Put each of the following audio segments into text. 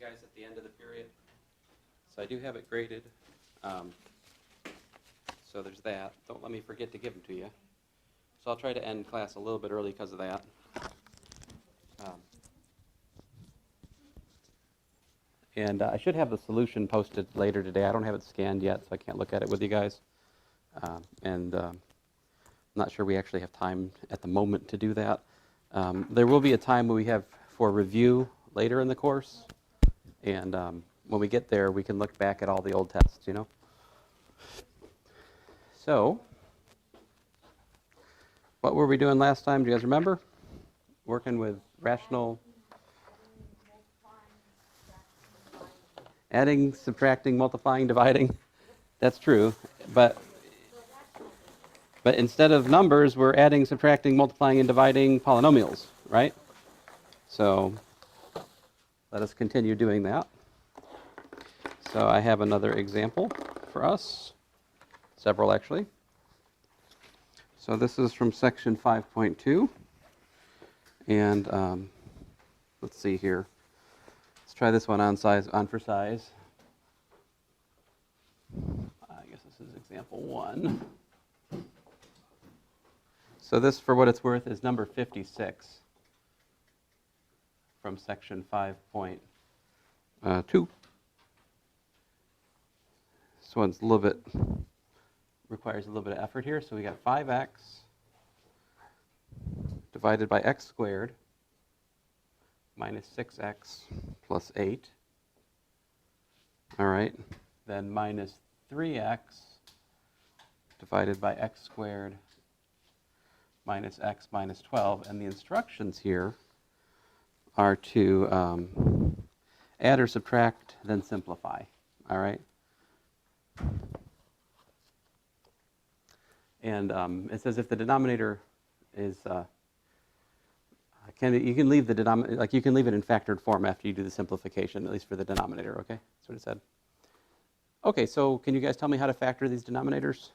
guys at the end of the period. So I do have it graded. So there's that. Don't let me forget to give them to you. So I'll try to end class a little bit early because of that. And I should have the solution posted later today. I don't have it scanned yet, so I can't look at it with you guys. I'm not sure we actually have time at the moment to do that. There will be a time when we have for review later in the course. And when we get there, we can look back at all the old tests, you know. So, what were we doing last time? Do you guys remember? Working with rational... Adding, subtracting, multiplying, dividing. That's true. But instead of numbers, we're adding, subtracting, multiplying, and dividing polynomials, right? So let us continue doing that. So I have another example for us. Several, actually. So this is from section 5.2. And let's see here. Let's try this one on for size. I guess this is example 1. So this, for what it's worth, is number 56 from section 5.2. This one's a little bit, requires a little bit of effort here. So we got 5x divided by x squared minus 6x plus 8. All right, then minus 3x divided by x squared minus x minus 12. And the instructions here are to add or subtract, then simplify. All right? And it says if the denominator is... you can leave the denominator, like you can leave it in factored form after you do the simplification, at least for the denominator, okay? That's what it said. Okay, so can you guys tell me how to factor these denominators?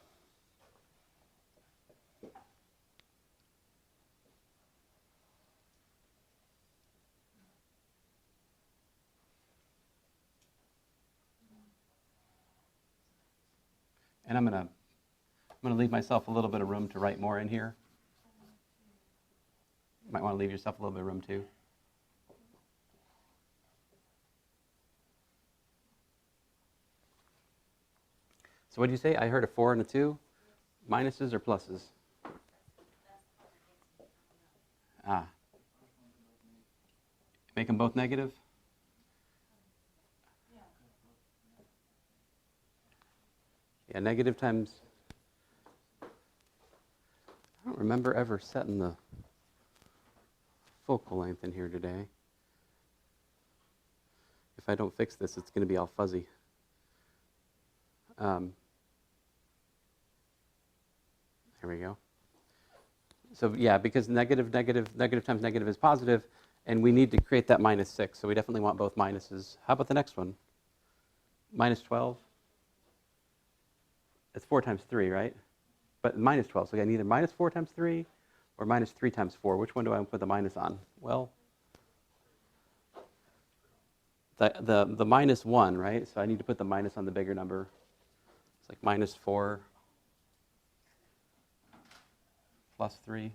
And I'm gonna leave myself a little bit of room to write more in here. Might want to leave yourself a little bit of room too. So what did you say? I heard a 4 and a 2. Minuses or pluses? Make them both negative? Yeah, negative times... I don't remember ever setting the focal length in here today. If I don't fix this, it's going to be all fuzzy. There we go. So yeah, because negative times negative is positive, and we need to create that minus 6, so we definitely want both minuses. How about the next one? Minus 12? It's 4 times 3, right? But minus 12, so I need either minus 4 times 3 or minus 3 times 4. Which one do I put the minus on? Well, the minus 1, right? So I need to put the minus on the bigger number. It's like minus 4 plus 3.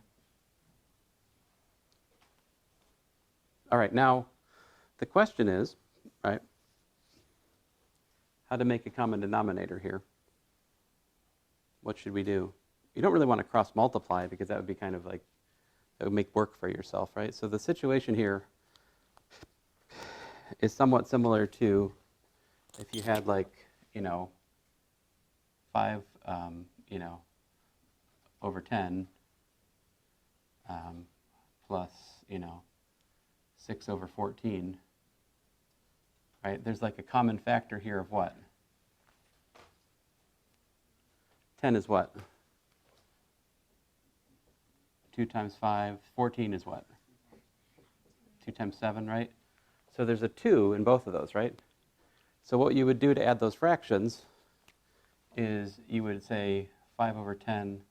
All right, now the question is, right, how to make a common denominator here. What should we do? You don't really want to cross multiply because that would be kind of like, that would make work for yourself, right? So the situation here is somewhat similar to if you had like, 5, over 10 plus, 6 over 14, right? There's like a common factor here of what? 10 is what? 2 times 5. 14 is what? 2 times 7, right? So there's a 2 in both of those, right? So what you would do to add those fractions is you would say 5 over 10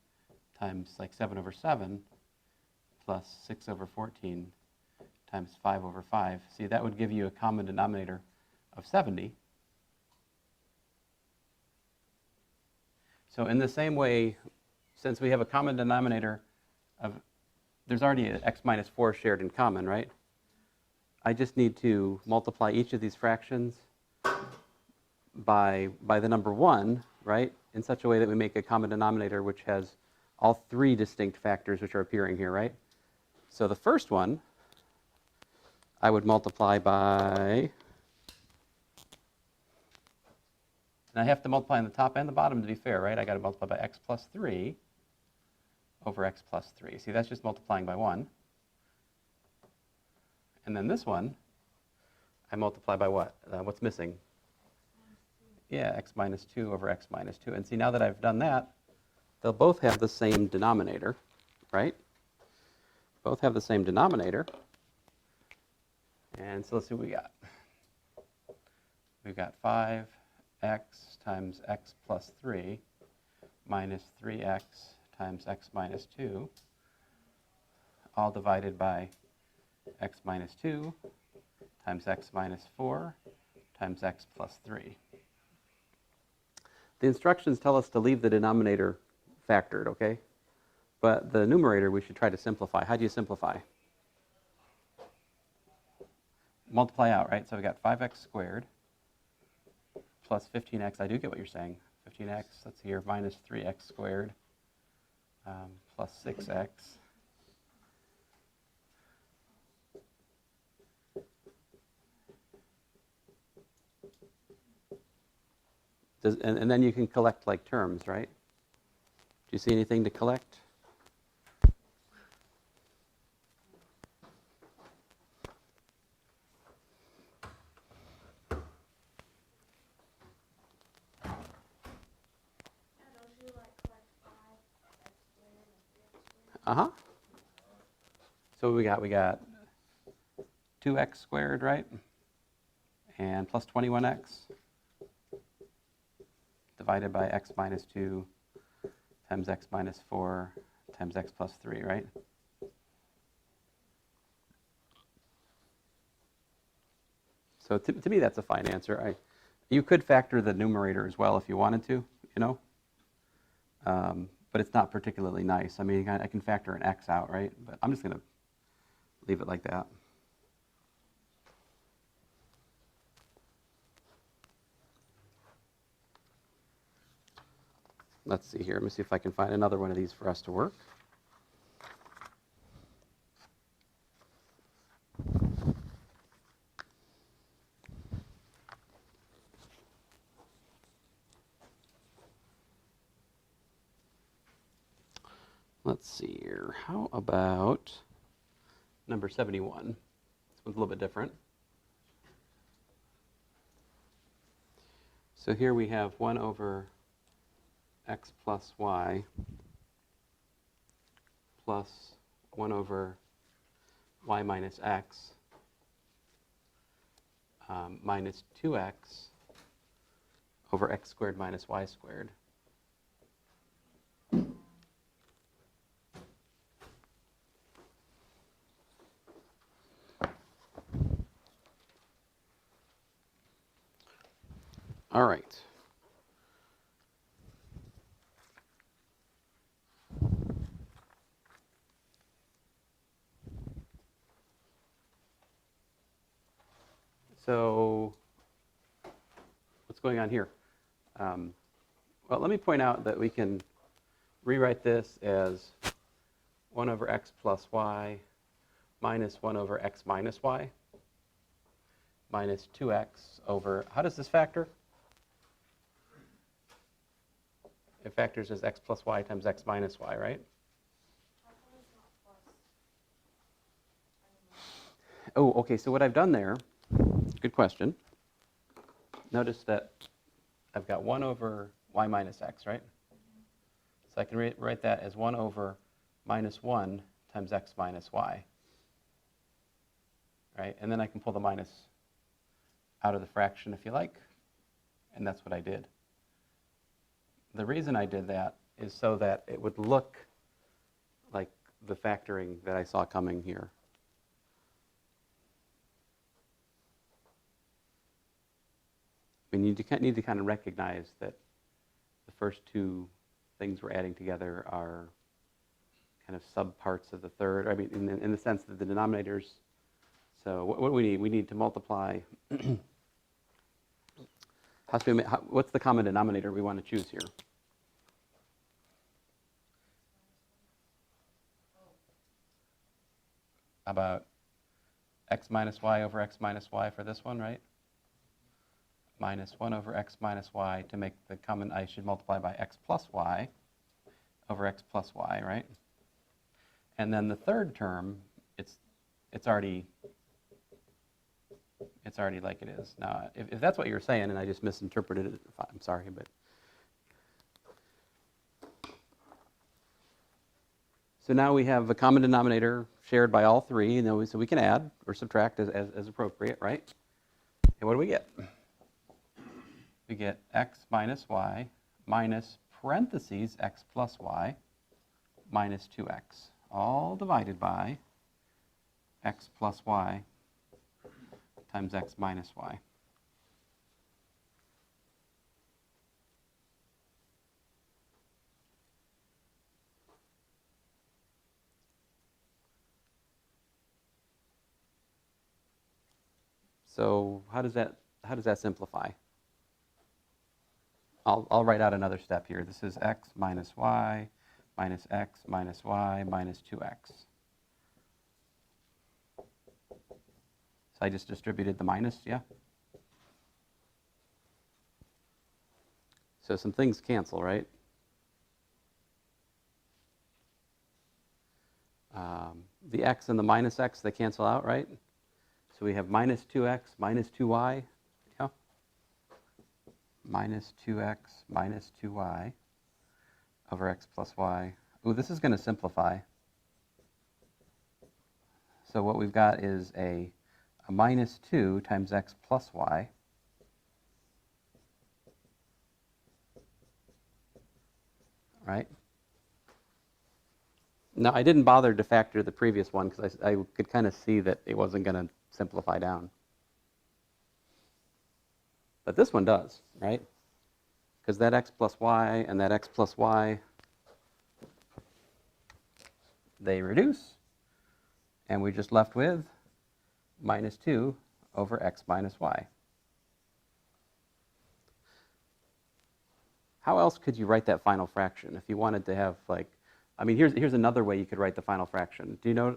times like 7 over 7 plus 6 over 14 times 5 over 5. See, that would give you a common denominator of 70. So in the same way, since we have a common denominator of, there's already an x minus 4 shared in common, right? I just need to multiply each of these fractions by the number 1, right, in such a way that we make a common denominator which has all 3 distinct factors which are appearing here, right? So the first one, I would multiply by, and I have to multiply on the top and the bottom to be fair, right? I got to multiply by x plus 3 over x plus 3. See, that's just multiplying by 1. And then this one, I multiply by what? What's missing? Yeah, x minus 2 over x minus 2. And see, now that I've done that, they'll both have the same denominator, right? Both have the same denominator. And so let's see what we got. We've got 5x times x plus 3 minus 3x times x minus 2, all divided by x minus 2 times x minus 4 times x plus 3. The instructions tell us to leave the denominator factored, okay? But the numerator we should try to simplify. How do you simplify? Multiply out, right? So we got 5x squared plus 15x. I do get what you're saying. 15x, let's see here, minus 3x squared plus 6x. And then you can collect like terms, right? Do you see anything to collect? So we got 2x squared, right? And plus 21x divided by x minus 2 times x minus 4 times x plus 3, right? So to me, that's a fine answer. You could factor the numerator as well if you wanted to, you know? But it's not particularly nice. I mean, I can factor an x out, right? But I'm just going to leave it like that. Let's see here. Let me see if I can find another one of these for us to work. Let's see here. How about number 71? This one's a little bit different. So here we have 1 over x plus y plus 1 over y minus x minus 2x over x squared minus y squared. All right. So what's going on here? Well, let me point out that we can rewrite this as 1 over x plus y minus 1 over x minus y minus 2x over, how does this factor? It factors as x plus y times x minus y, right? Oh, okay, so what I've done there, good question. Notice that I've got 1 over y minus x, right? So I can write that as 1 over minus 1 times x minus y, right? And then I can pull the minus out of the fraction if you like, and that's what I did. The reason I did that is so that it would look like the factoring that I saw coming here. I mean, you need to kind of recognize that the first two things we're adding together are kind of subparts of the third. I mean, in the sense that the denominators. So what do we need? We need to multiply. What's the common denominator we want to choose here? About x minus y over x minus y for this one, right? Minus 1 over x minus y to make the common, I should multiply by x plus y over x plus y, right? And then the third term, it's already like it is. Now, if that's what you're saying and I just misinterpreted it, I'm sorry, but. So now we have a common denominator shared by all three, and so we can add or subtract as appropriate, right? And what do we get? We get x minus y minus parentheses x plus y minus 2x, all divided by x plus y times x minus y. So how does that simplify? I'll write out another step here. This is x minus y minus x minus y minus 2x. So I just distributed the minus, yeah? So some things cancel, right? The x and the minus x, they cancel out, right? So we have minus 2x minus 2y, yeah? Minus 2x minus 2y over x plus y. Ooh, this is going to simplify. So what we've got is a minus 2 times x plus y right? Now, I didn't bother to factor the previous one because I could kind of see that it wasn't going to simplify down. But this one does, right? Because that x plus y and that x plus y, they reduce. And we're just left with minus 2 over x minus y. How else could you write that final fraction if you wanted to have, like, I mean, here's another way you could write the final fraction. Do you know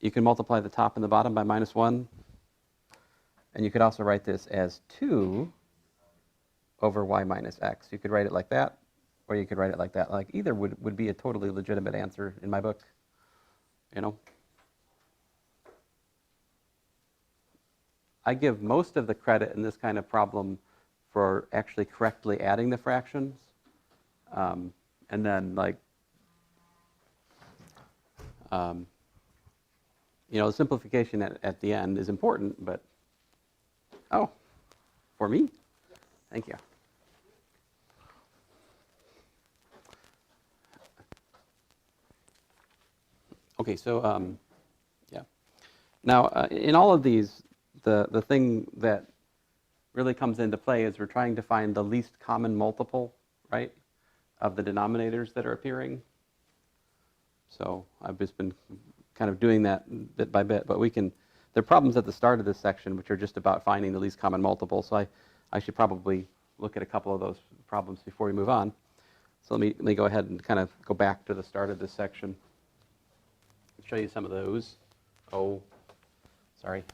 you can multiply the top and the bottom by minus 1? And you could also write this as 2 over y minus x. You could write it like that, or you could write it like that. Like, either would be a totally legitimate answer in my book, you know. I give most of the credit in this kind of problem for actually correctly adding the fractions. And then, like, you know, the simplification at the end is important, but, oh, for me? Thank you. Okay, so, yeah. Now, in all of these, the thing that really comes into play is we're trying to find the least common multiple, right, of the denominators that are appearing. So I've just been kind of doing that bit by bit, but there are problems at the start of this section which are just about finding the least common multiple, so I should probably look at a couple of those problems before we move on. So let me go ahead and kind of go back to the start of this section and show you some of those. Oh, sorry.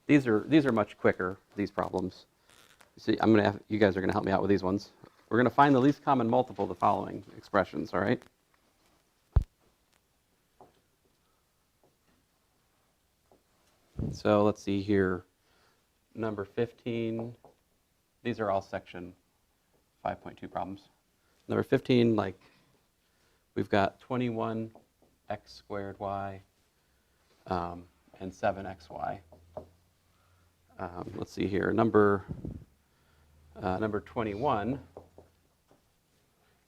These are much quicker, these problems. See, you guys are going to help me out with these ones. We're going to find the least common multiple of the following expressions, all right? So let's see here. Number 15. These are all section 5.2 problems. Number 15, like, we've got 21x squared y and 7xy. Let's see here. Number 21,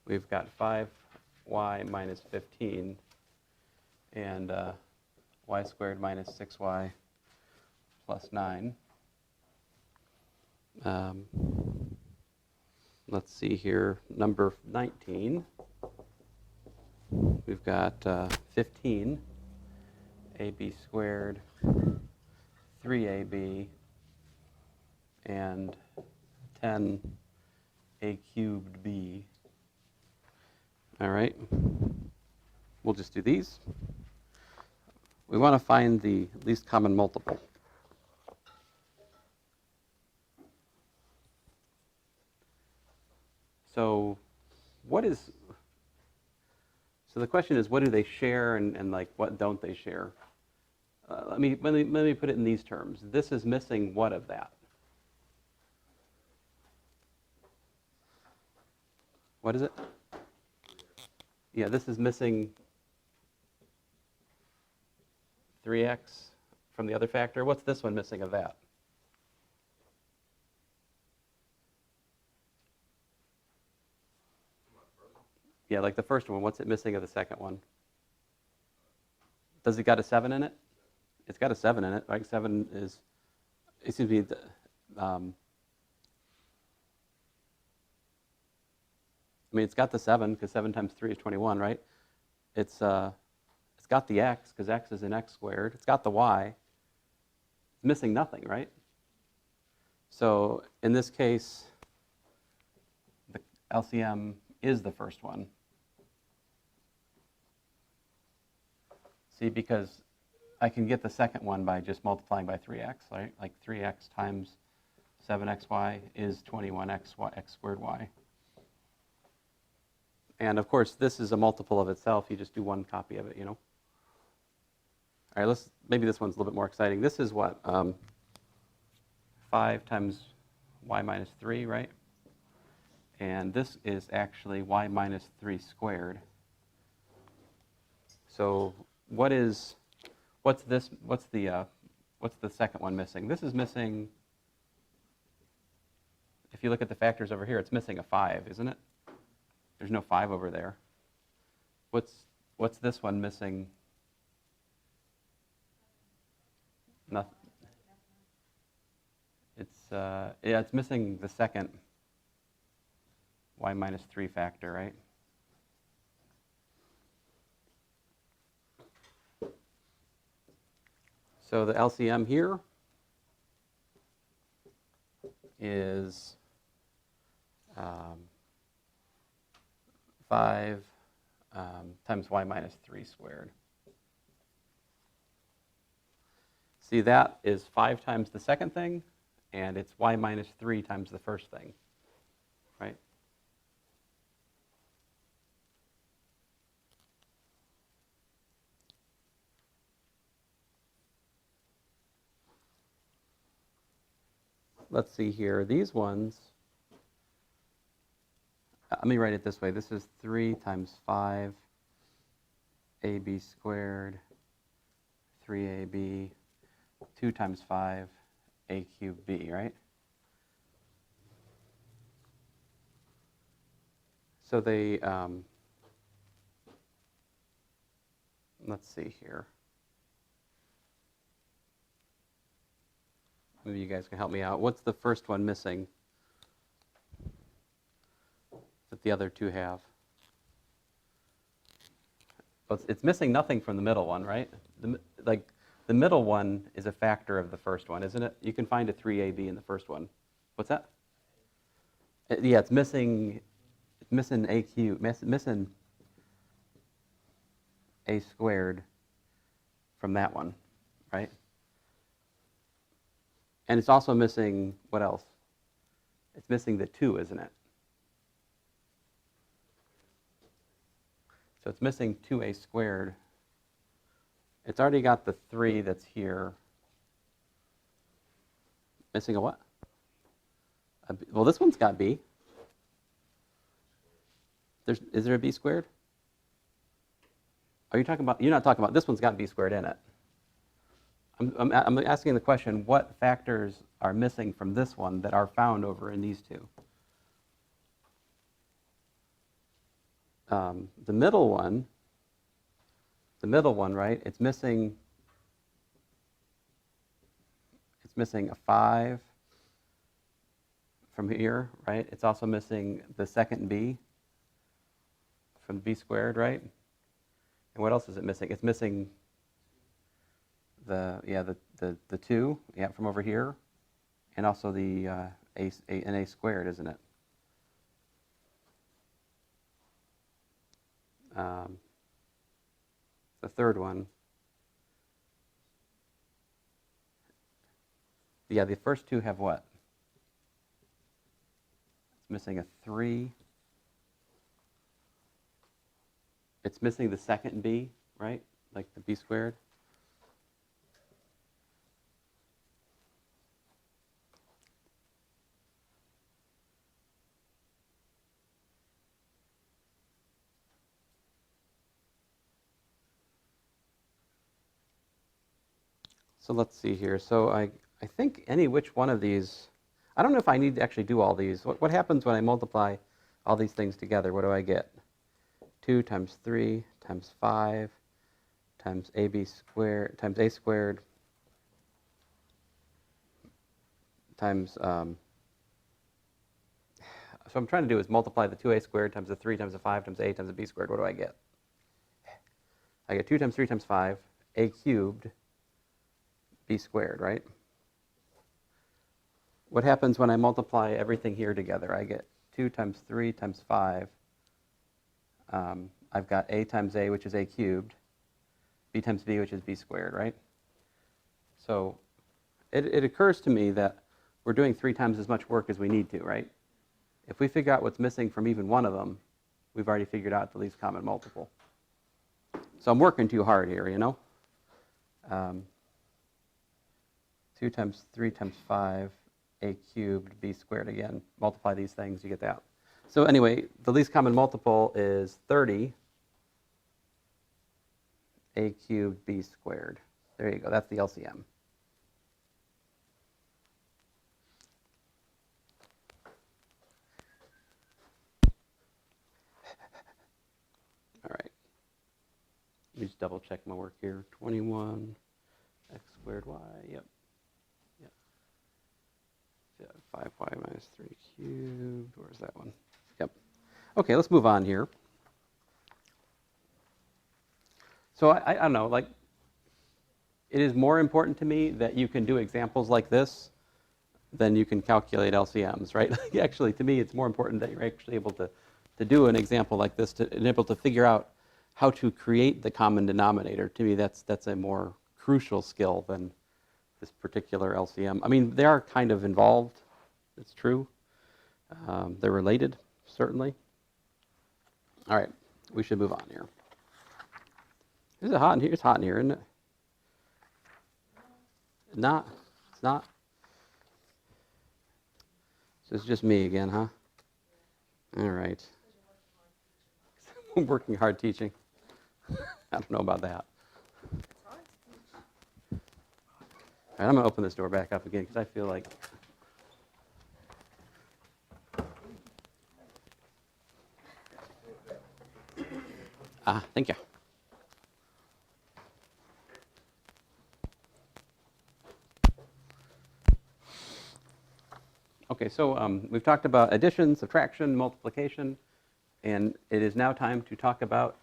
we've got 5y minus 15 and y squared minus 6y plus 9. Let's see here, number 19. We've got 15 ab squared, 3ab, and 10 a cubed b. All right, we'll just do these. We want to find the least common multiple. So the question is, what do they share and like what don't they share? Let me put it in these terms. This is missing what of that? What is it? Yeah, this is missing 3x from the other factor. What's this one missing of that? Yeah, like the first one, what's it missing of the second one? Does it got a 7 in it? It's got a 7 in it, right? 7 is, excuse me, I mean, it's got the 7, because 7 times 3 is 21, right? It's got the x, because x is an x squared. It's got the y. It's missing nothing, right? So in this case, the LCM is the first one. See, because I can get the second one by just multiplying by 3x, right? Like 3x times 7xy is 21x squared y. And of course, this is a multiple of itself. You just do one copy of it, you know. All right, maybe this one's a little bit more exciting. This is what? 5 times y minus 3, right? And this is actually y minus 3 squared. So what's the second one missing? This is missing, if you look at the factors over here, it's missing a 5, isn't it? There's no 5 over there. What's this one missing? Nothing. It's missing the second y minus 3 factor, right? So the LCM here is 5 times y minus 3 squared. See, that is 5 times the second thing, and it's y minus 3 times the first thing, right? Let's see here. These ones, let me write it this way. This is 3 times 5 ab squared, 3ab, 2 times 5 a cubed b, right? So they, let's see here. Maybe you guys can help me out. What's the first one missing that the other two have? Well, it's missing nothing from the middle one, right? The middle one is a factor of the first one, isn't it? You can find a 3ab in the first one. What's that? Yeah, it's missing a cubed, missing a squared from that one, right? And it's also missing, what else? It's missing the 2, isn't it? So it's missing 2a squared. It's already got the 3 that's here. Missing a what? Well, this one's got b. Is there a b squared? Are you talking about, you're not talking about, this one's got b squared in it. I'm asking the question, what factors are missing from this one that are found over in these two? The middle one, right, it's missing missing a 5 from here, right? It's also missing the second b from b squared, right? And what else is it missing? It's missing the 2, from over here, and also the an a squared, isn't it? The third one. Yeah, the first two have what? It's missing a 3. It's missing the second b, right? Like the b squared. So let's see here. So I think any which one of these, I don't know if I need to actually do all these. What happens when I multiply all these things together? What do I get? 2 times 3 times 5 times ab squared times a squared times, so I'm trying to do is multiply the 2a squared times the 3 times the 5 times a times the b squared. What do I get? I get 2 times 3 times 5, a cubed, b squared, right? What happens when I multiply everything here together? I get 2 times 3 times 5. I've got a times a, which is a cubed, b times b, which is b squared, right? So it occurs to me that we're doing 3 times as much work as we need to, right? If we figure out what's missing from even one of them, we've already figured out the least common multiple. So I'm working too hard here, you know? 2 times 3 times 5, a cubed, b squared again. Multiply these things, you get that. So anyway, the least common multiple is 30, a cubed, b squared. There you go, that's the LCM. All right. Let me just double check my work here. 21, x squared y, yep. 5y minus 3 cubed, where's that one? Yep. Okay, let's move on here. So I don't know, like, it is more important to me that you can do examples like this than you can calculate LCMs, right? Actually, to me, it's more important that you're actually able to do an example like this, and able to figure out how to create the common denominator. To me, that's a more crucial skill than this particular LCM. I mean, they are kind of involved. It's true. They're related, certainly. All right, we should move on here. Is it hot in here? It's hot in here, isn't it? Not. It's not. So it's just me again, huh? All right. I'm working hard teaching. I don't know about that. All right, I'm going to open this door back up again because I feel like thank you. Okay, so we've talked about addition, subtraction, multiplication, and it is now time to talk about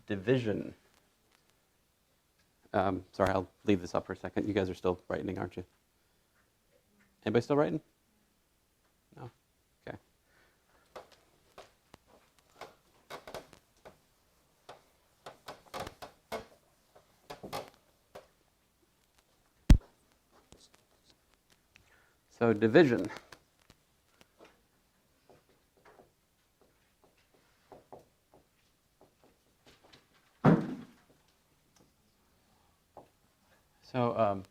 division. Sorry, I'll leave this up for a second. You guys are still writing, aren't you? Anybody still writing? No? Okay. So division. So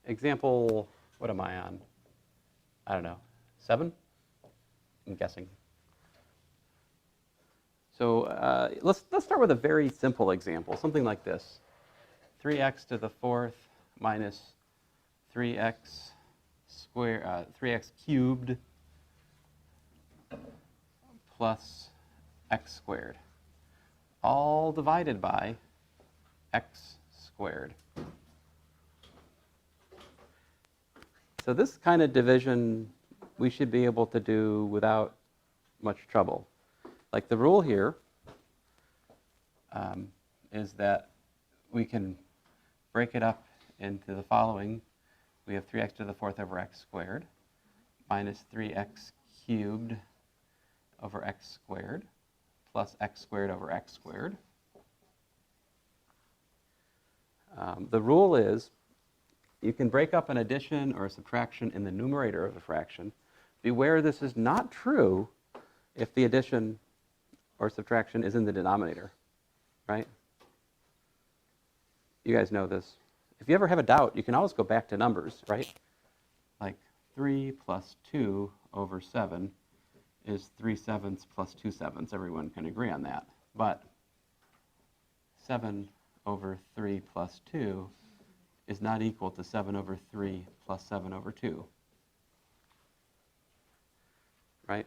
example, what am I on? I don't know, 7? I'm guessing. So let's start with a very simple example, something like this. 3x to the 4th minus 3x square, 3x cubed plus x squared, all divided by x squared. So this kind of division we should be able to do without much trouble. Like the rule here is that we can break it up into the following. We have 3x to the fourth over x squared minus 3x cubed over x squared plus x squared over x squared. The rule is you can break up an addition or a subtraction in the numerator of a fraction. Beware, this is not true if the addition or subtraction is in the denominator, right? You guys know this. If you ever have a doubt, you can always go back to numbers, right? Like 3 plus 2 over 7 is 3/7 plus 2/7. Everyone can agree on that. But 7 over 3 plus 2 is not equal to 7 over 3 plus 7 over 2. Right?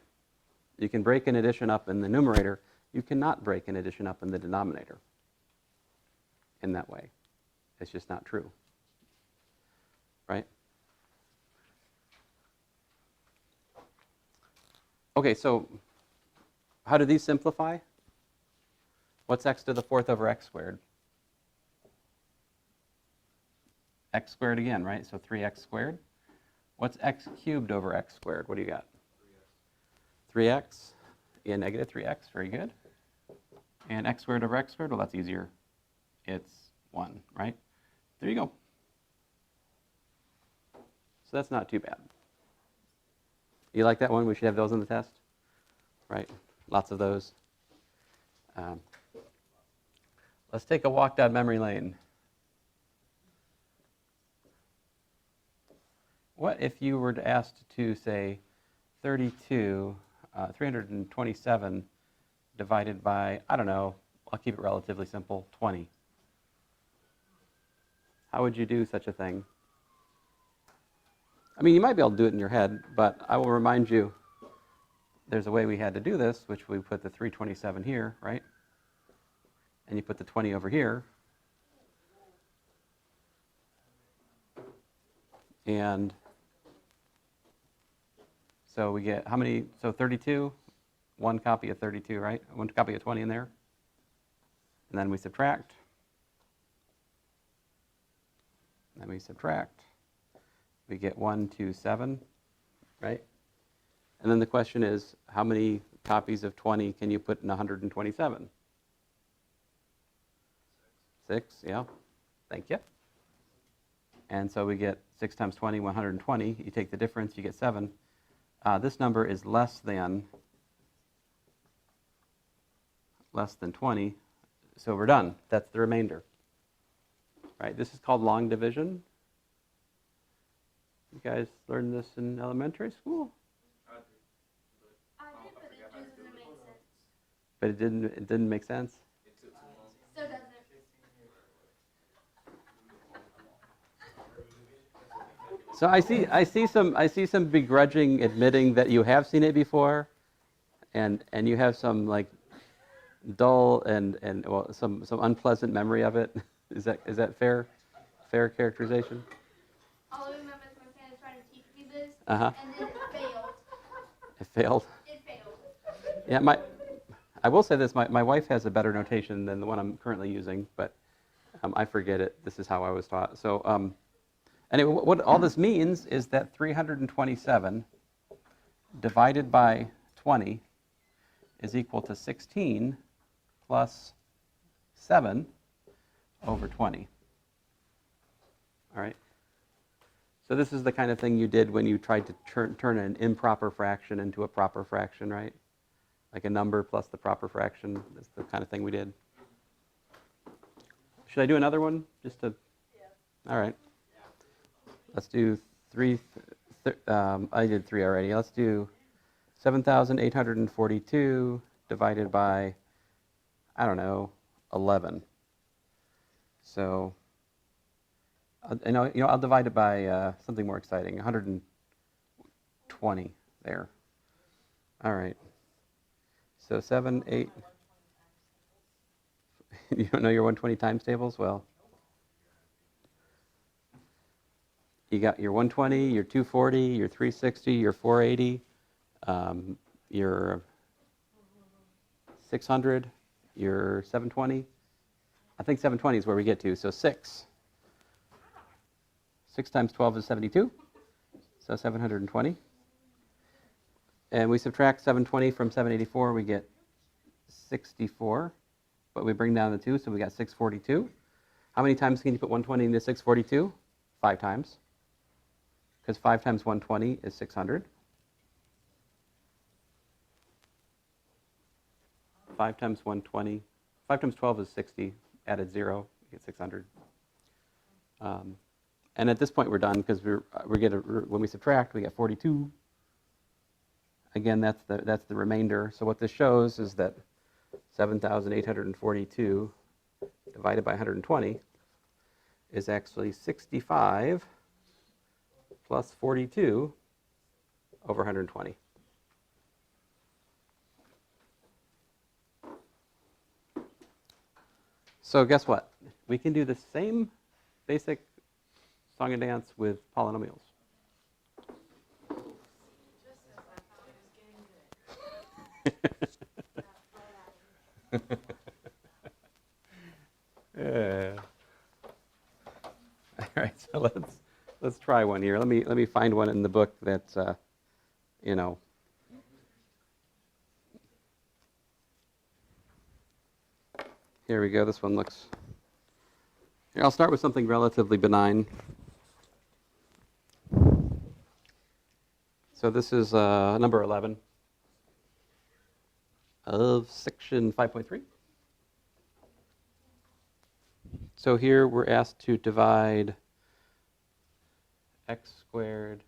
You can break an addition up in the numerator. You cannot break an addition up in the denominator in that way. It's just not true. Right? Okay, so how do these simplify? What's x to the fourth over x squared? X squared again, right? So 3x squared. What's x cubed over x squared? What do you got? 3x. Yeah, negative 3x. Very good. And x squared over x squared? Well, that's easier. It's 1, right? There you go. So that's not too bad. You like that one? We should have those on the test, right? Lots of those. Let's take a walk down memory lane. What if you were asked to say 327 divided by, I don't know, I'll keep it relatively simple, 20. How would you do such a thing? I mean, you might be able to do it in your head, but I will remind you there's a way we had to do this, which we put the 327 here, right? And you put the 20 over here. And so we get how many? So 32, one copy of 32, right? One copy of 20 in there. And then we subtract. And then we subtract. We get 127, right? And then the question is, how many copies of 20 can you put in 127? 6, yeah. Thank you. And so we get 6 times 20, 120. You take the difference, you get 7. This number is less than 20. So we're done. That's the remainder. Right? This is called long division. You guys learned this in elementary school? I did, but it doesn't make sense. But it didn't make sense? It took too long. So does it. So I see some begrudging admitting that you have seen it before, and you have some like dull and well some unpleasant memory of it. Is that fair characterization? All I remember is my parents trying to teach me this, Uh-huh. and then it failed. It failed? It failed. Yeah, I will say this, my wife has a better notation than the one I'm currently using, but I forget it. This is how I was taught. So anyway, what all this means is that 327 divided by 20 is equal to 16 plus 7 over 20. All right? So this is the kind of thing you did when you tried to turn an improper fraction into a proper fraction, right? Like a number plus the proper fraction. That's the kind of thing we did. Should I do another one? Just to. Yeah. All right. Let's do 3. I did 3 already. Let's do 7,842 divided by, I don't know, 11. So, I'll divide it by something more exciting. 120 there. All right. So 7, 8. You don't know your 120 times tables? Well, You got your 120, your 240, your 360, your 480, your 600, your 720. I think 720 is where we get to, so 6. 6 times 12 is 72, so 720. And we subtract 720 from 784, we get 64. But we bring down the 2, so we got 642. How many times can you put 120 into 642? 5 times. Because 5 times 120 is 600. 5 times 120, 5 times 12 is 60. Added 0, you get 600. And at this point we're done because when we subtract, we get 42. Again, that's the remainder. So what this shows is that 7,842 divided by 120 is actually 65 plus 42 over 120. So guess what? We can do the same basic song and dance with polynomials. Just as I thought I was getting good. All right, so let's try one here. Let me find one in the book that's you know. Here we go. This one looks. Here, I'll start with something relatively benign. So this is number 11 of section 5.3. So here we're asked to divide x squared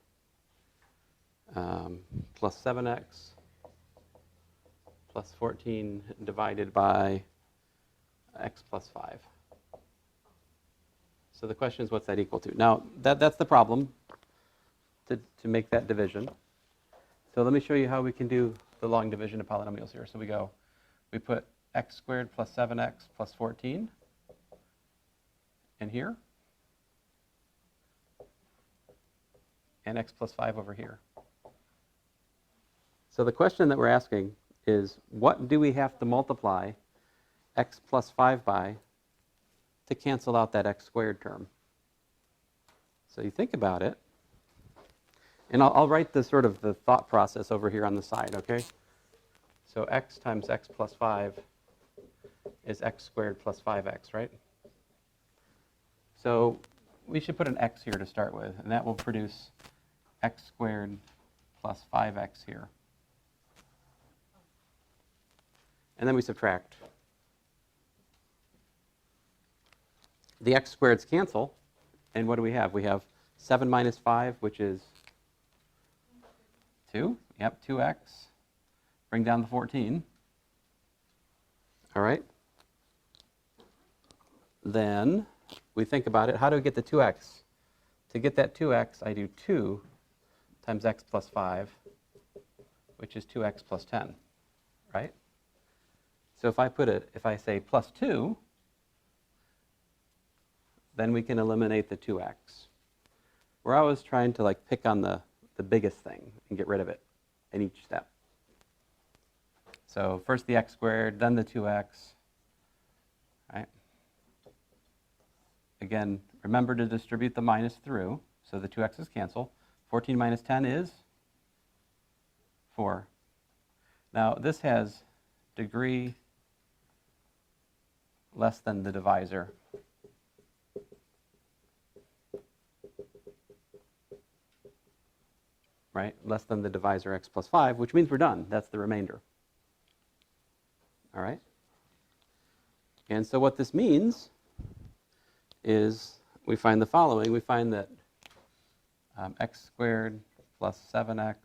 plus 7x plus 14 divided by x plus 5. So the question is, what's that equal to? Now, that's the problem, to make that division. So let me show you how we can do the long division of polynomials here. So we put x squared plus 7x plus 14 in here, and x plus 5 over here. So the question that we're asking is, what do we have to multiply x plus 5 by to cancel out that x squared term? So you think about it, and I'll write the sort of the thought process over here on the side, okay? So x times x plus 5 is x squared plus 5x, right? So we should put an x here to start with, and that will produce x squared plus 5x here. And then we subtract. The x squareds cancel, and what do we have? We have 7 minus 5, which is 2. Yep, 2x. Bring down the 14. All right. Then we think about it. How do we get the 2x? To get that 2x, I do 2 times x plus 5, which is 2x plus 10, right? So if I say plus 2, then we can eliminate the 2x. We're always trying to pick on the biggest thing and get rid of it in each step. So first the x squared, then the 2x, right? Again, remember to distribute the minus through, so the 2x's cancel. 14 minus 10 is 4. Now this has degree less than the divisor. Right? Less than the divisor x plus 5, which means we're done. That's the remainder. All right? And so what this means is we find the following. We find that x squared plus 7x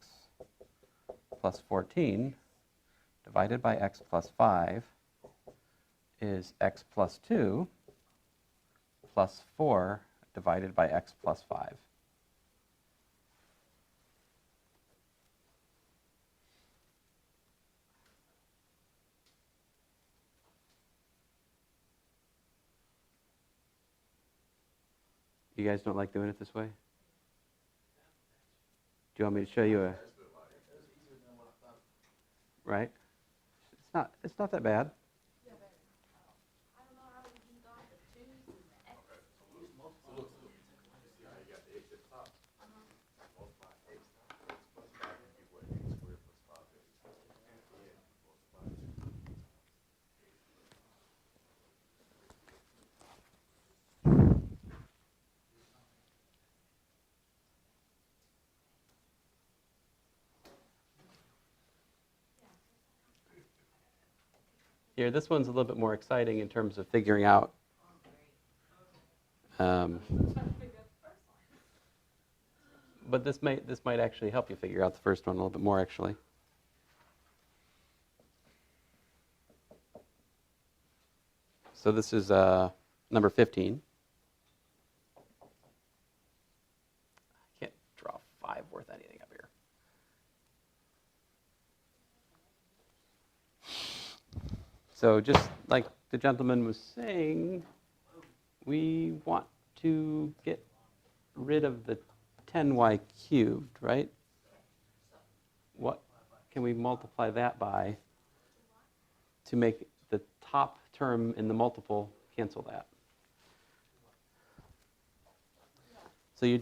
plus 14 divided by x plus 5 is x plus 2 plus 4 divided by x plus 5. You guys don't like doing it this way? you want me to show you a? Right. It's not that bad. I don't know how you got the 2's and the X. Here, this one's a little bit more exciting in terms of figuring out. But this might actually help you figure out the first one a little bit more, actually. So this is number 15. I can't draw 5 worth anything up here. So just like the gentleman was saying, we want to get rid of the 10y cubed, right? What can we multiply that by to make the top term in the multiple cancel that? So you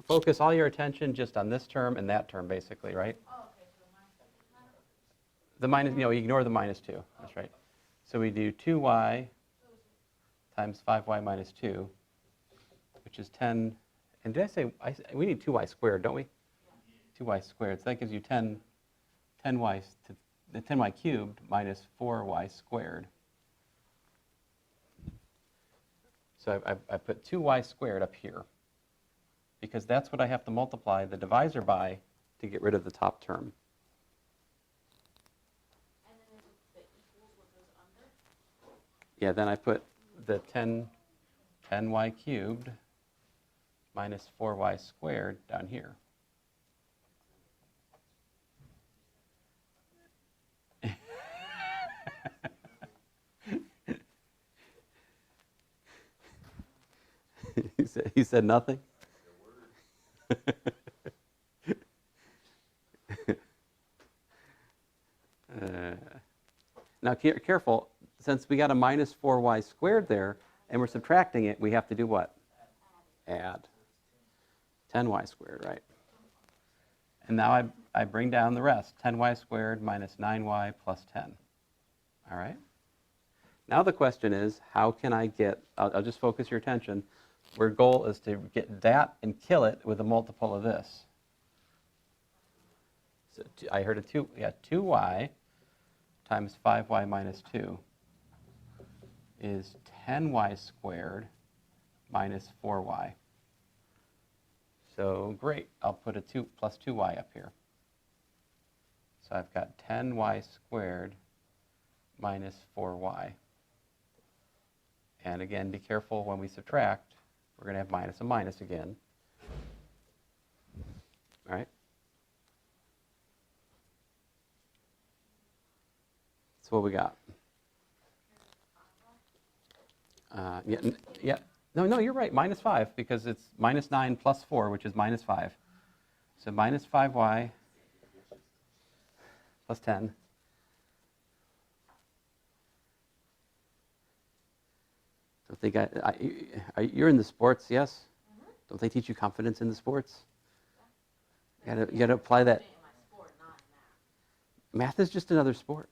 focus all your attention just on this term and that term, basically, right? Oh, okay, so the minus doesn't matter? The minus, you ignore the minus 2. That's right. So we do 2y times 5y minus 2, which is 10. And did I say, we need 2y squared, don't we? 2y squared. So that gives you 10y cubed minus 4y squared. So I put 2y squared up here, because that's what I have to multiply the divisor by to get rid of the top term. And then the equals what goes under? Yeah, then I put the 10y cubed minus 4y squared down here. He said nothing? Now, careful. Since we got a minus 4y squared there, and we're subtracting it, we have to do what? Add 10y squared, right? And now I bring down the rest, 10y squared minus 9y plus 10. All right? Now the question is, how can I get, I'll just focus your attention, our goal is to get that and kill it with a multiple of this. So I heard 2y times 5y minus 2 is 10y squared minus 4y. So great, I'll put a 2 plus 2y up here. So I've got 10y squared minus 4y. And again, be careful when we subtract. We're going to have minus a minus again. All right? So what we got? Yeah. No, you're right. Minus 5, because it's minus 9 plus 4, which is minus 5. So minus 5y plus 10. Don't think you're in the sports, yes? Mm-hmm. Don't they teach you confidence in the sports? Yeah. You got to apply that. In my sport, not in math. Math is just another sport.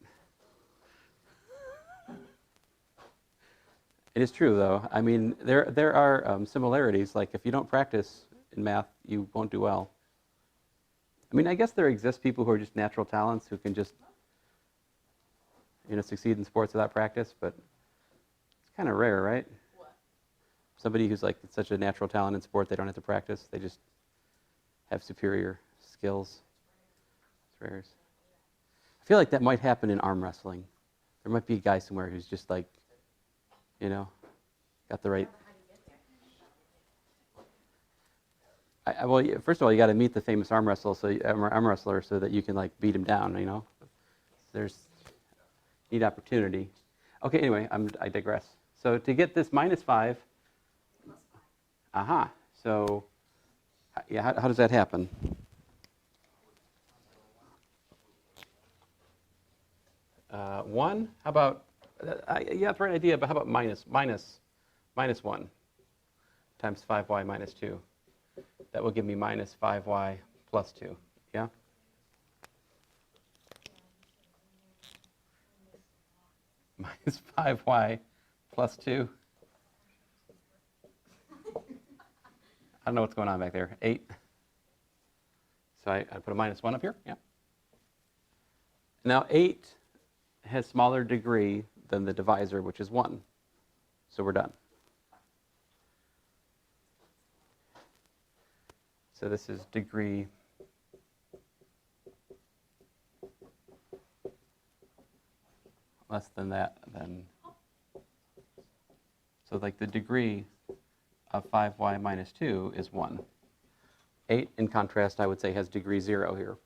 It is true, though. I mean, there are similarities. Like, if you don't practice in math, you won't do well. I mean, I guess there exist people who are just natural talents who can just, succeed in sports without practice, but it's kind of rare, right? What? Somebody who's like such a natural talent in sport, they don't have to practice. They just have superior skills. It's rare. I feel like that might happen in arm wrestling. There might be a guy somewhere who's just like, got the right. Well, first of all, you got to meet the famous arm wrestler, so that you can beat him down. There's neat opportunity. Okay, anyway, I digress. So to get this minus 5, So yeah, how does that happen? 1. How about, yeah, that's the right idea, but how about minus 1 times 5y minus 2? That will give me minus 5y plus 2. Yeah? Minus 5y plus 2. I don't know what's going on back there. 8. So I put a minus 1 up here. Yeah. Now 8 has smaller degree than the divisor, which is 1. So we're done. So this is degree less than that. Then, so like the degree of 5y minus 2 is 1. 8, in contrast, I would say has degree 0 here.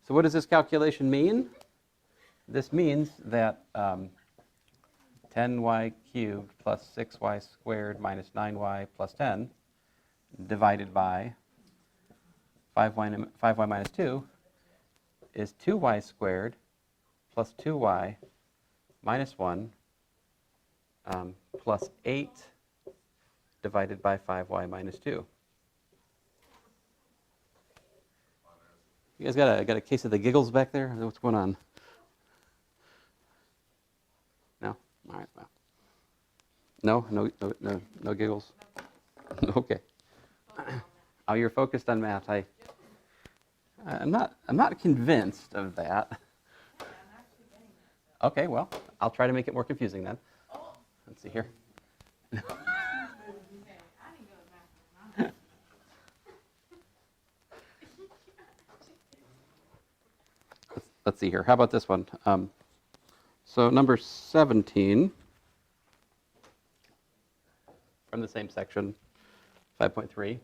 So what does this calculation mean? This means that 10y cubed plus 6y squared minus 9y plus 10 divided by 5y minus 2 is 2y squared plus 2y minus 1 plus 8 divided by 5y minus 2. You guys got a case of the giggles back there? What's going on? No? All right. Well. No giggles? Okay. Oh, you're focused on math. I'm not convinced of that. Okay, well, I'll try to make it more confusing then. Let's see here. Let's see here. How about this one? So number 17 from the same section, 5.3.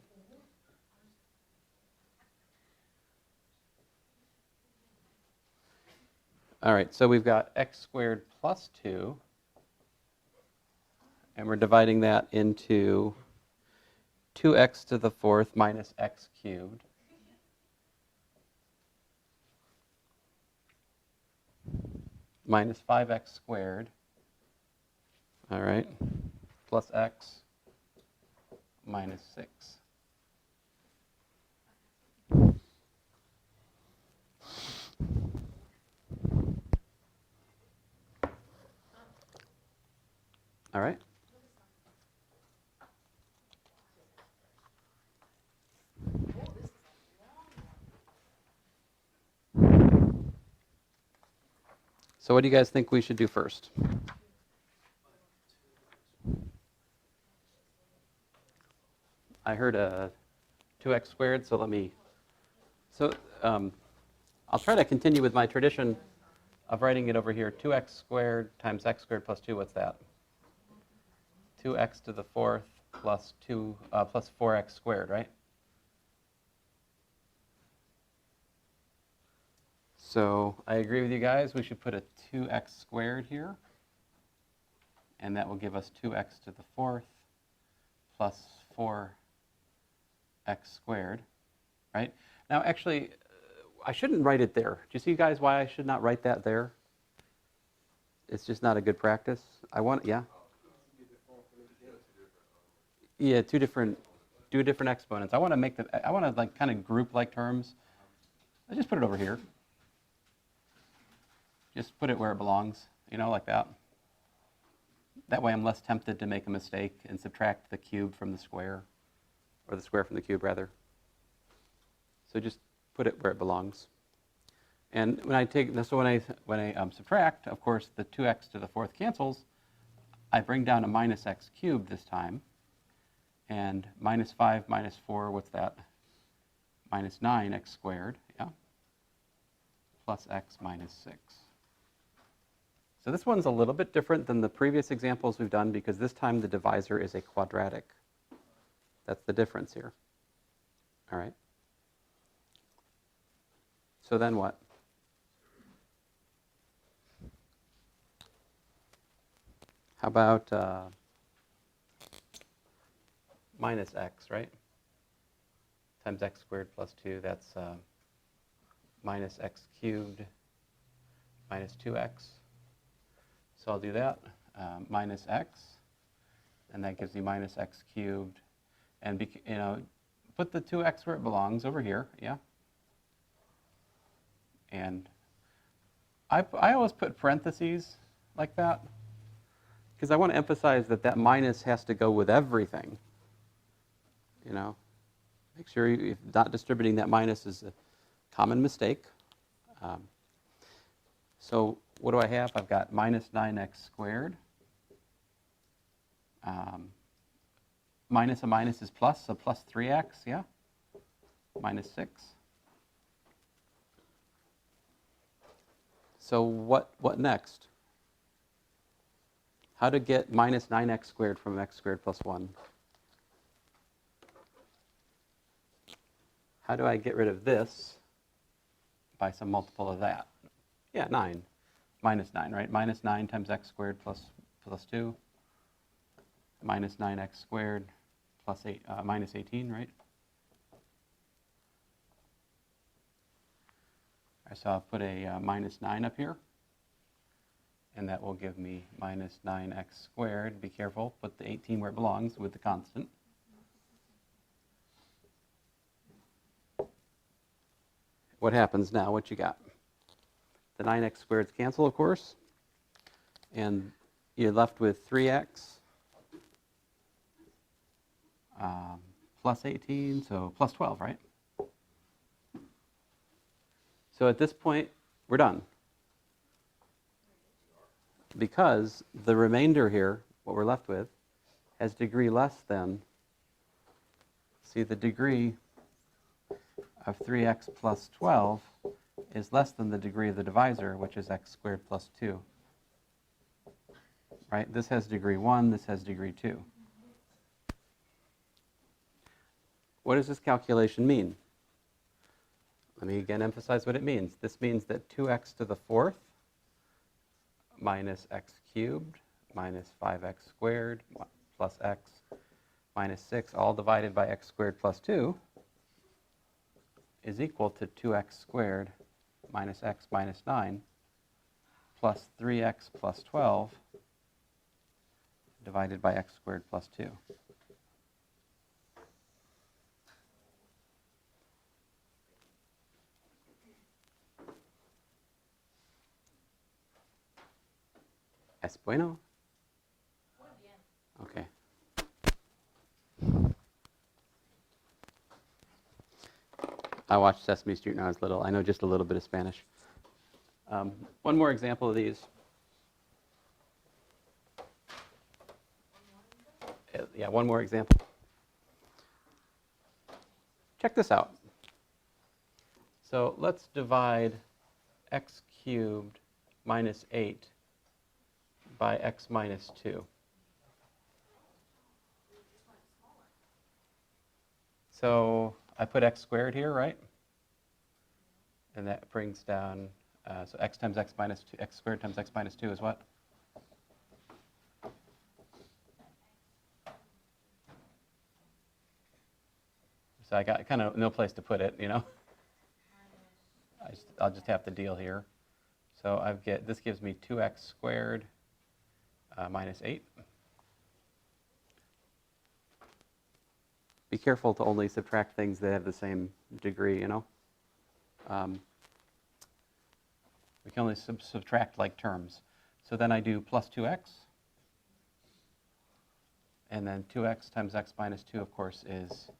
All right, so we've got x squared plus 2, and we're dividing that into 2x to the 4th minus x cubed. Minus 5x squared, all right, plus x minus 6. All right. So what do you guys think we should do first? I heard a 2x squared, so I'll try to continue with my tradition of writing it over here. 2x squared times x squared plus 2, what's that? 2x to the 4th plus 4x squared, right? So I agree with you guys. We should put a 2x squared here. And that will give us 2x to the 4th plus 4x squared, right? Now, actually, I shouldn't write it there. Do you see, guys, why I should not write that there? It's just not a good practice. Yeah? Yeah, two different exponents. I want to like kind of group like terms. I just put it over here. Just put it where it belongs, like that. That way I'm less tempted to make a mistake and subtract the cube from the square, or the square from the cube, rather. So just put it where it belongs. And when I subtract, of course, the 2x to the 4th cancels. I bring down a minus x cubed this time. And minus 5 minus 4, what's that? Minus 9x squared, yeah? Plus x minus 6. So this one's a little bit different than the previous examples we've done because this time the divisor is a quadratic. That's the difference here. All right. So then what? How about minus x, right? Times x squared plus 2, that's minus x cubed minus 2x. So I'll do that, minus x, and that gives me minus x cubed. And, put the 2x where it belongs, over here, yeah? And I always put parentheses like that, because I want to emphasize that that minus has to go with everything. Make sure if not distributing that minus is a common mistake. So what do I have? I've got minus 9x squared. Minus a minus is plus, so plus 3x, yeah? Minus 6. So what next? How to get minus 9x squared from x squared plus 1? How do I get rid of this by some multiple of that? Yeah, 9. Minus 9, right? Minus 9 times x squared plus 2. Minus 9x squared plus minus 18, right? So I'll put a minus 9 up here. And that will give me minus 9x squared. Be careful, put the 18 where it belongs with the constant. What happens now? What you got? The 9x squareds cancel, of course. And you're left with 3x plus 18, so plus 12, right? So at this point, we're done. Because the remainder here, what we're left with, has degree less than, see, the degree of 3x plus 12 is less than the degree of the divisor, which is x squared plus 2. Right? This has degree 1, this has degree 2. What does this calculation mean? Let me again emphasize what it means. This means that 2x to the 4th minus x cubed minus 5x squared plus x minus 6, all divided by x squared plus 2, is equal to 2x squared minus x minus 9 plus 3x plus 12 divided by x squared plus 2. Es bueno? Okay. I watched Sesame Street when I was little. I know just a little bit of Spanish. One more example of these. Yeah, one more example. Check this out. So let's divide x cubed minus 8 by x minus 2. So I put x squared here, right? And that brings down, so x times x minus 2, x squared times x minus 2 is what? So I got kind of no place to put it, I'll just have to deal here. So this gives me 2x squared minus 8. Be careful to only subtract things that have the same degree, We can only subtract like terms. So then I do plus 2x. And then 2x times x minus 2, of course, is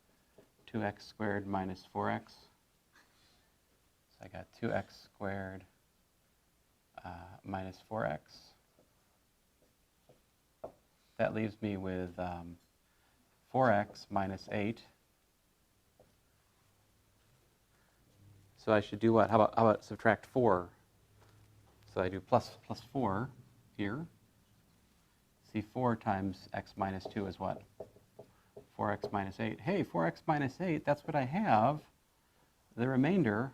2x squared minus 4x. So I got 2x squared minus 4x. That leaves me with 4x minus 8. So I should do what? How about subtract 4? So I do plus 4 here. See, 4 times x minus 2 is what? 4x minus 8. Hey, 4x minus 8, that's what I have. The remainder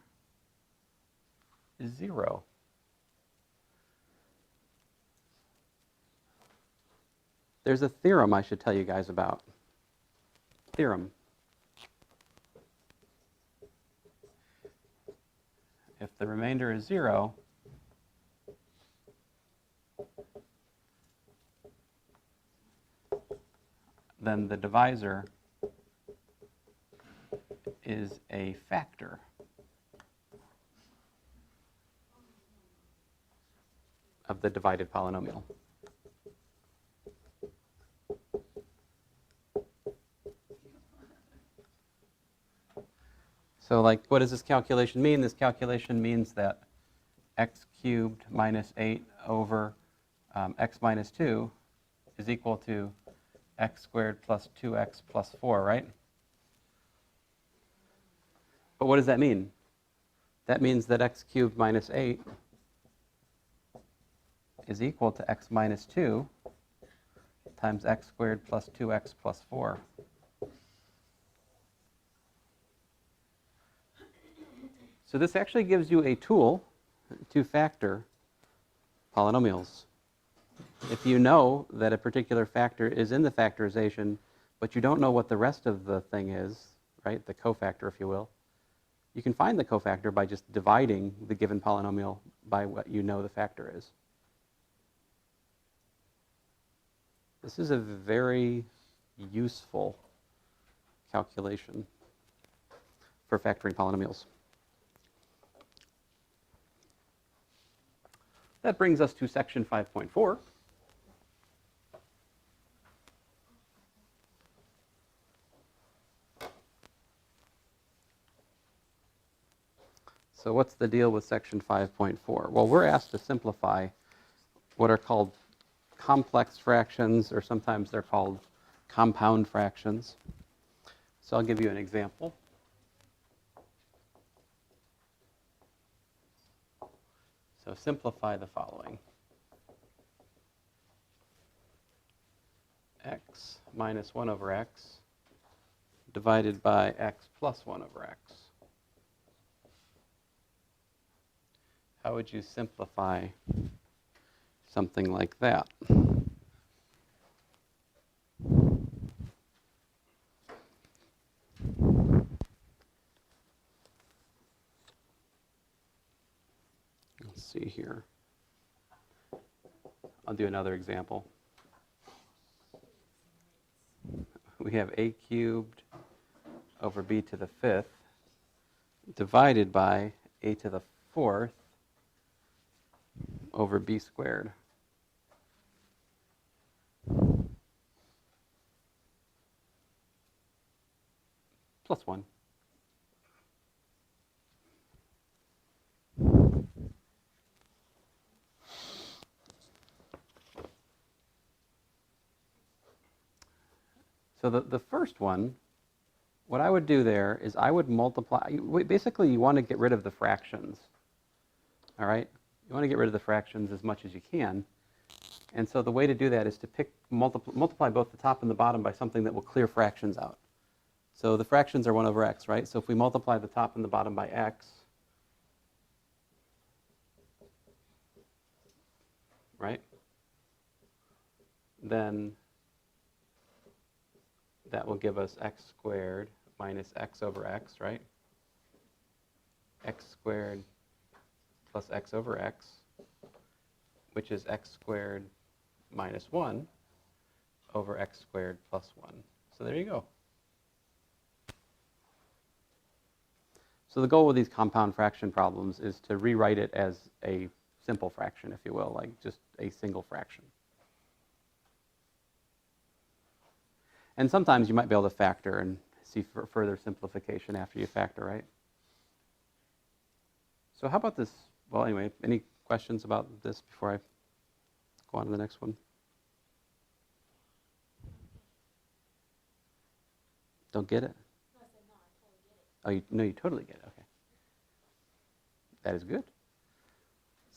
is 0. There's a theorem I should tell you guys about. Theorem. If the remainder is 0, then the divisor is a factor of the divided polynomial. So like, what does this calculation mean? This calculation means that x cubed minus 8 over x minus 2 is equal to x squared plus 2x plus 4, right? But what does that mean? That means that x cubed minus 8 is equal to x minus 2 times x squared plus 2x plus 4. So this actually gives you a tool to factor polynomials. If you know that a particular factor is in the factorization, but you don't know what the rest of the thing is, right, the cofactor, if you will, you can find the cofactor by just dividing the given polynomial by what you know the factor is. This is a very useful calculation for factoring polynomials. That brings us to section 5.4. So what's the deal with section 5.4? Well, we're asked to simplify what are called complex fractions, or sometimes they're called compound fractions. So I'll give you an example. So simplify the following. X minus 1 over x divided by x plus 1 over x. How would you simplify something like that? Let's see here. I'll do another example. We have a cubed over b to the 5th divided by a to the 4th over b squared. Plus 1. So the first one, what I would do there is I would multiply. Basically, you want to get rid of the fractions. All right? You want to get rid of the fractions as much as you can. And so the way to do that is to multiply both the top and the bottom by something that will clear fractions out. So the fractions are 1 over x, right? So if we multiply the top and the bottom by x, right, then that will give us x squared minus x over x, right? X squared plus x over x, which is x squared minus 1 over x squared plus 1. So there you go. So the goal with these compound fraction problems is to rewrite it as a simple fraction, if you will, like just a single fraction. And sometimes you might be able to factor and see further simplification after you factor, right? So how about this? Well, anyway, any questions about this before I go on to the next one? Don't get it? No, I said no, I totally get it. Oh, you totally get it. Okay. That is good.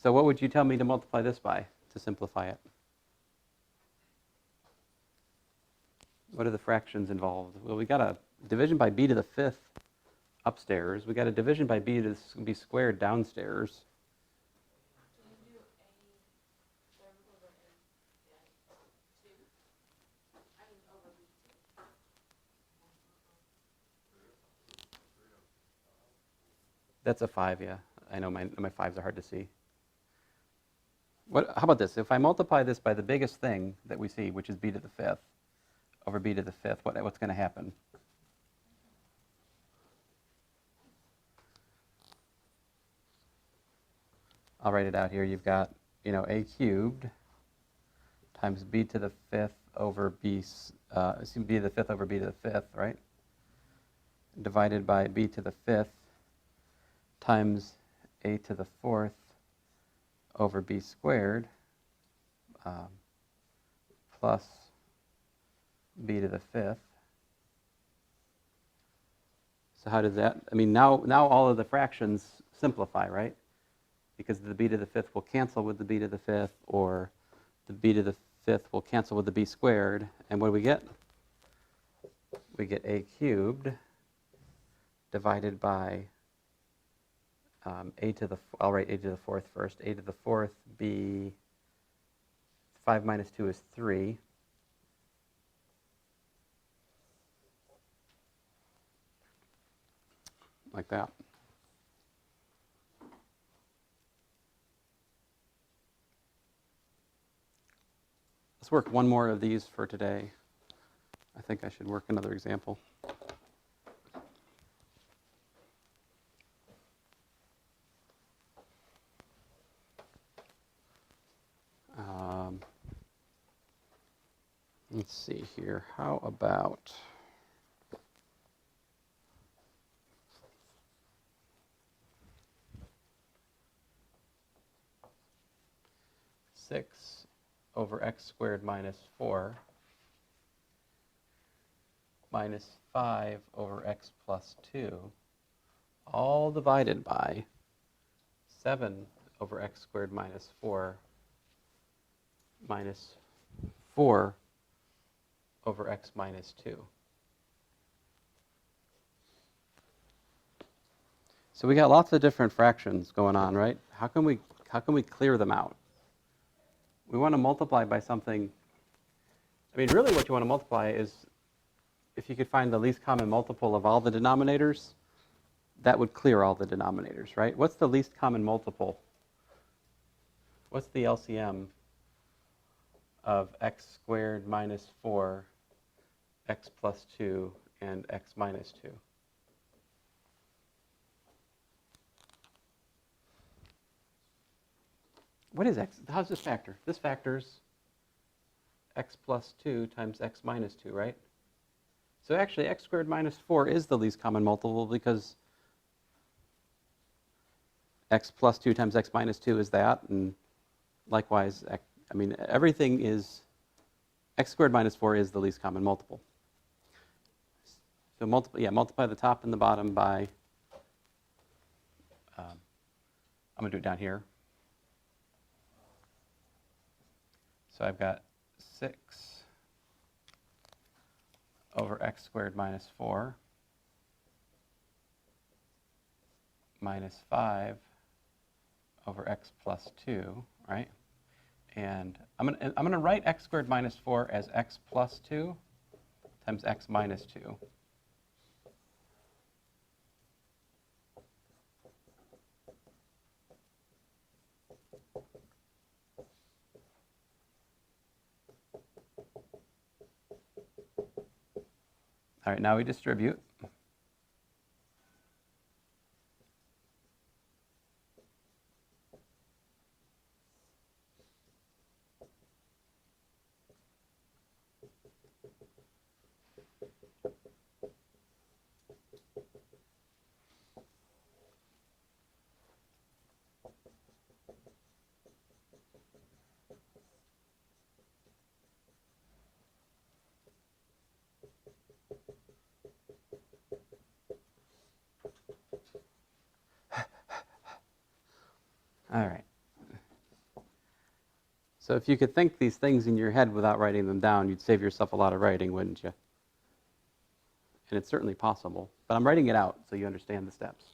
So what would you tell me to multiply this by to simplify it? What are the fractions involved? Well, we got a division by b to the 5th upstairs. We got a division by b to b squared downstairs. Can you do a derivative of a 2? I mean, over b2. That's a 5, yeah. I know my 5s are hard to see. How about this? If I multiply this by the biggest thing that we see, which is b to the 5th, over b to the fifth, what's going to happen? I'll write it out here. You've got, a cubed times b to the fifth over b to the fifth over b to the fifth, right? Divided by b to the fifth times a to the fourth over b squared plus b to the fifth. So how does that, now all of the fractions simplify, right? Because the b to the fifth will cancel with the b to the fifth, or the b to the fifth will cancel with the b squared. And what do we get? We get a cubed divided by I'll write a to the fourth first. A to the fourth, b, 5 minus 2 is 3. Like that. Let's work one more of these for today. I think I should work another example. Let's see here. How about 6 over x squared minus 4 minus 5 over x plus 2, all divided by 7 over x squared minus 4 minus 4 over x minus 2. So we got lots of different fractions going on, right? How can we clear them out? We want to multiply by something. Really what you want to multiply is, if you could find the least common multiple of all the denominators, that would clear all the denominators, right? What's the least common multiple? What's the LCM of x squared minus 4, x plus 2, and x minus 2? What is x? How's this factor? This factors x plus 2 times x minus 2, right? So actually, x squared minus 4 is the least common multiple, because x plus 2 times x minus 2 is that, and likewise, everything is, x squared minus 4 is the least common multiple. So multiply the top and the bottom by, I'm going to do it down here. So I've got 6 over x squared minus 4 minus 5 over x plus 2, right? And I'm going to write x squared minus 4 as x plus 2 times x minus 2. All right, now we distribute. All right. So if you could think these things in your head without writing them down, you'd save yourself a lot of writing, wouldn't you? And it's certainly possible. But I'm writing it out so you understand the steps.